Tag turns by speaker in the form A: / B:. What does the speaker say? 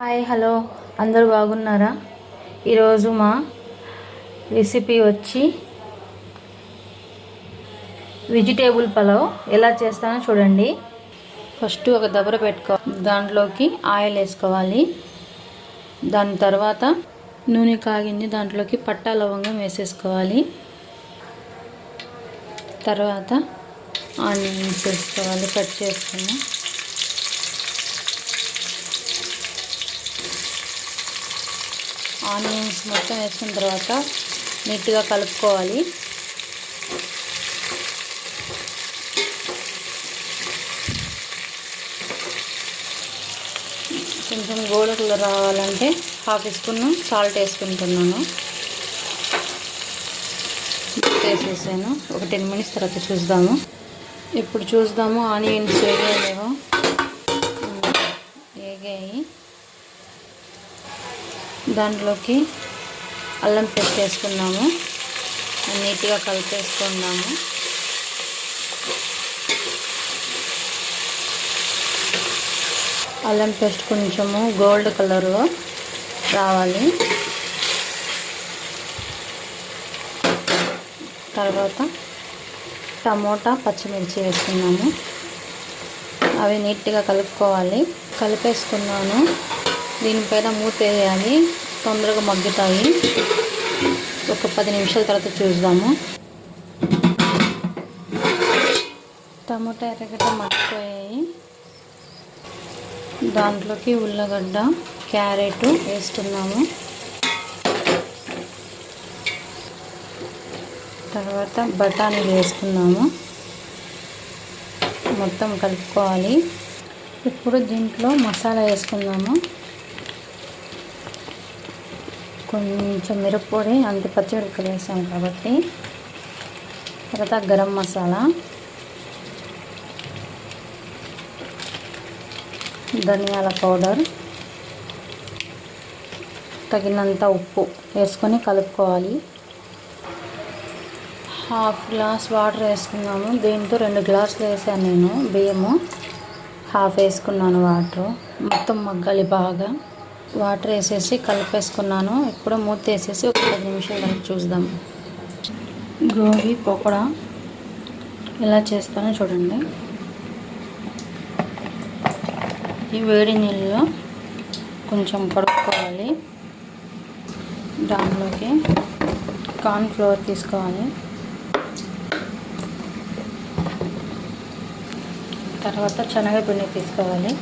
A: Hi hello అందరూ బాగున్నారా? ఈరోజు మా రెసిపీ వచ్చి వెజిటేబుల్ పలావ్ ఎలా చేస్తానో చూడండి. ఫస్ట్ ఒక దబర పెట్టుకోవాలి, దాంట్లోకి ఆయిల్ వేసుకోవాలి. దాని తర్వాత నూనె కాగింది, దాంట్లోకి పట్టా లవంగం వేసేసుకోవాలి. తర్వాత ఆనియన్స్ వేసుకోవాలి, కట్ చేసుకుని. ఆనియన్స్ మొత్తం వేసుకున్న తర్వాత నీట్గా కలుపుకోవాలి. కొంచెం గోల్డెన్ కలర్ రావాలంటే హాఫ్ స్పూన్ సాల్ట్ వేసుకుంటున్నాను. వేసేసాను. ఒక 10 మినిట్స్ తర్వాత చూద్దాము. ఇప్పుడు చూద్దాము ఆనియన్స్ వేగాయేమో. వేగాయి. దాంట్లోకి అల్లం పేస్ట్ వేసుకున్నాము, నీట్గా కలిపేసుకున్నాము. అల్లం పేస్ట్ కొంచెము గోల్డ్ కలర్ రావాలి. తర్వాత టమోటా పచ్చిమిర్చి వేసుకున్నాము, అవి నీట్గా కలుపుకోవాలి. కలిపేసుకున్నాను. దీనిపైన మూత వేయాలి, తొందరగా మగ్గుతాయి. ఒక 10 నిమిషాల తర్వాత చూద్దాము. టమోటా ఎర్రగడ్డ మగ్గిపోయాయి. దాంట్లోకి ఉల్లగడ్డ, క్యారెట్ వేస్తున్నాము. తర్వాత బఠానీలు వేసుకున్నాము. మొత్తం కలుపుకోవాలి. ఇప్పుడు దీంట్లో మసాలా వేసుకుందాము. కొంచెం మిరప్పొడి, అంతే పచ్చిమిరపకాయలు వేసాం కాబట్టి. తర్వాత గరం మసాలా, ధనియాల పౌడర్, తగినంత ఉప్పు వేసుకొని కలుపుకోవాలి. హాఫ్ గ్లాస్ వాటర్ వేసుకున్నాము. దీంతో 2 గ్లాసులు వేసాను నేను బియ్యము. హాఫ్ వేసుకున్నాను వాటర్. మొత్తం మగ్గాలి బాగా. వాటర్ వేసేసి కలిపేసుకున్నాను. ఇప్పుడు మూత వేసేసి ఒక 10 నిమిషాల వరకు చూద్దాం. గోబీ పకోడా ఎలా చేస్తానో చూడండి. ఈ వేడి నీళ్ళలో కొంచెం కడుక్కోవాలి. దాంట్లోకి కార్న్ ఫ్లోర్ తీసుకోవాలి. తర్వాత శనగపిండి తీసుకోవాలి.